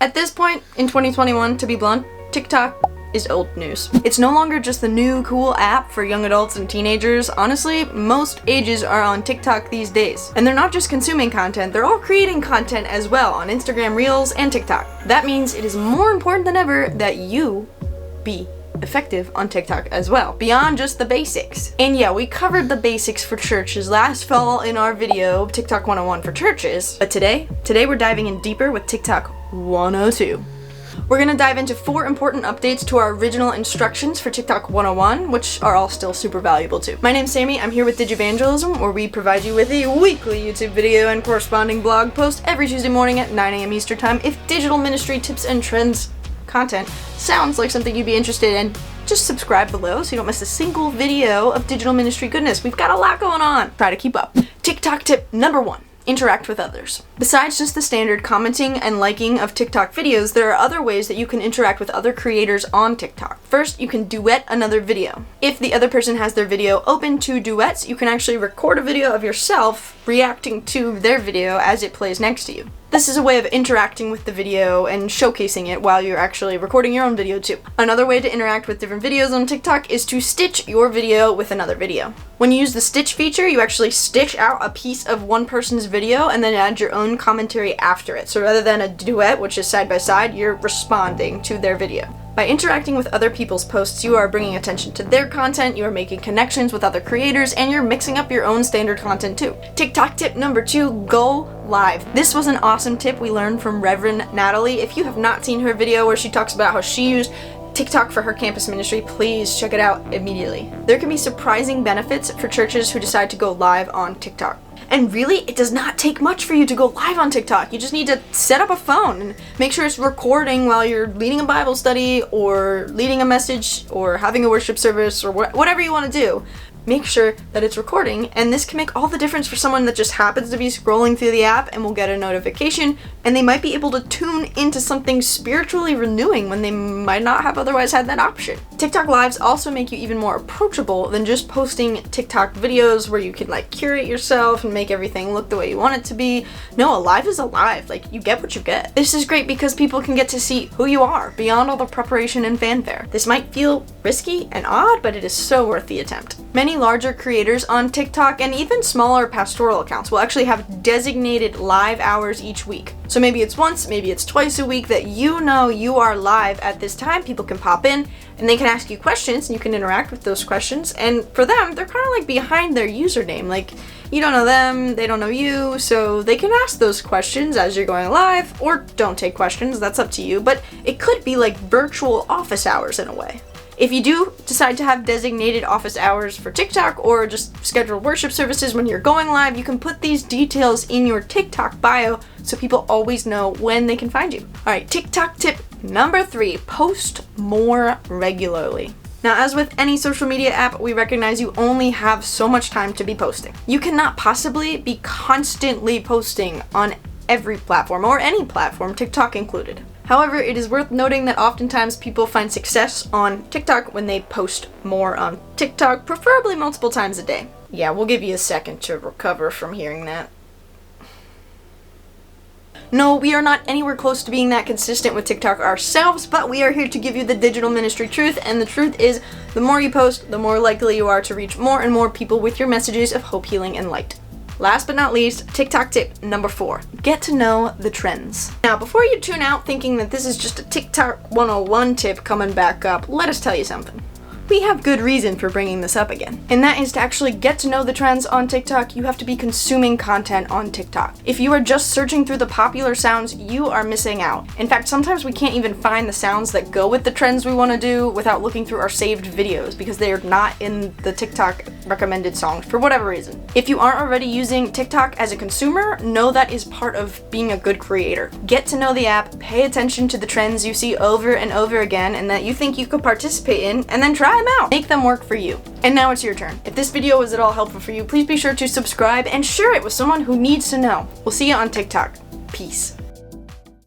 At this point in 2021, to be blunt, TikTok is old news. It's no longer just the new cool app for young adults and teenagers. Honestly, most ages are on TikTok these days. And they're not just consuming content, they're all creating content as well on Instagram Reels and TikTok. That means it is more important than ever that you be effective on TikTok as well, beyond just the basics. And yeah, we covered the basics for churches last fall in our video, TikTok 101 for churches. But today we're diving in deeper with TikTok 102. We're gonna dive into 4 important updates to our original instructions for TikTok 101, which are all still super valuable too. My name's Sammy, I'm here with Digivangelism, where we provide you with a weekly YouTube video and corresponding blog post every Tuesday morning at 9 a.m. Eastern Time. If digital ministry tips and trends content sounds like something you'd be interested in, just subscribe below so you don't miss a single video of digital ministry goodness. We've got a lot going on. Try to keep up. TikTok tip number 1. Interact with others. Besides just the standard commenting and liking of TikTok videos, there are other ways that you can interact with other creators on TikTok. First, you can duet another video. If the other person has their video open to duets, you can actually record a video of yourself reacting to their video as it plays next to you. This is a way of interacting with the video and showcasing it while you're actually recording your own video too. Another way to interact with different videos on TikTok is to stitch your video with another video. When you use the stitch feature, you actually stitch out a piece of one person's video and then add your own commentary after it. So rather than a duet, which is side by side, you're responding to their video. By interacting with other people's posts, you are bringing attention to their content, you are making connections with other creators, and you're mixing up your own standard content too. TikTok tip number 2, go live. This was an awesome tip we learned from Reverend Natalie. If you have not seen her video where she talks about how she used TikTok for her campus ministry, please check it out immediately. There can be surprising benefits for churches who decide to go live on TikTok. And really, it does not take much for you to go live on TikTok. You just need to set up a phone and make sure it's recording while you're leading a Bible study or leading a message or having a worship service or whatever you want to do. Make sure that it's recording, and this can make all the difference for someone that just happens to be scrolling through the app and will get a notification, and they might be able to tune into something spiritually renewing when they might not have otherwise had that option. TikTok lives also make you even more approachable than just posting TikTok videos where you can curate yourself and make everything look the way you want it to be. No, a live is a live. You get what you get. This is great because people can get to see who you are beyond all the preparation and fanfare. This might feel risky and odd, but it is so worth the attempt. Many larger creators on TikTok and even smaller pastoral accounts will actually have designated live hours each week. So maybe it's once, maybe it's twice a week that you know you are live at this time. People can pop in and they can ask you questions and you can interact with those questions. And for them, they're kind of behind their username. You don't know them, they don't know you, so they can ask those questions as you're going live, or don't take questions, that's up to you. But it could be like virtual office hours in a way. If you do decide to have designated office hours for TikTok or just scheduled worship services when you're going live, you can put these details in your TikTok bio so people always know when they can find you. Alright, TikTok tip number 3, post more regularly. Now, as with any social media app, we recognize you only have so much time to be posting. You cannot possibly be constantly posting on every platform, or any platform, TikTok included. However, it is worth noting that oftentimes people find success on TikTok when they post more on TikTok, preferably multiple times a day. Yeah, we'll give you a second to recover from hearing that. No, we are not anywhere close to being that consistent with TikTok ourselves, but we are here to give you the digital ministry truth, and the truth is, the more you post, the more likely you are to reach more and more people with your messages of hope, healing, and light. Last but not least, TikTok tip number 4, get to know the trends. Now, before you tune out thinking that this is just a TikTok 101 tip coming back up, let us tell you something. We have good reason for bringing this up again, and that is to actually get to know the trends on TikTok. You have to be consuming content on TikTok. If you are just searching through the popular sounds, you are missing out. In fact, sometimes we can't even find the sounds that go with the trends we want to do without looking through our saved videos because they are not in the TikTok recommended songs for whatever reason. If you aren't already using TikTok as a consumer, know that is part of being a good creator. Get to know the app, pay attention to the trends you see over and over again and that you think you could participate in, and then try them out. Make them work for you. And now it's your turn. If this video was at all helpful for you, please be sure to subscribe and share it with someone who needs to know. We'll see you on TikTok. Peace.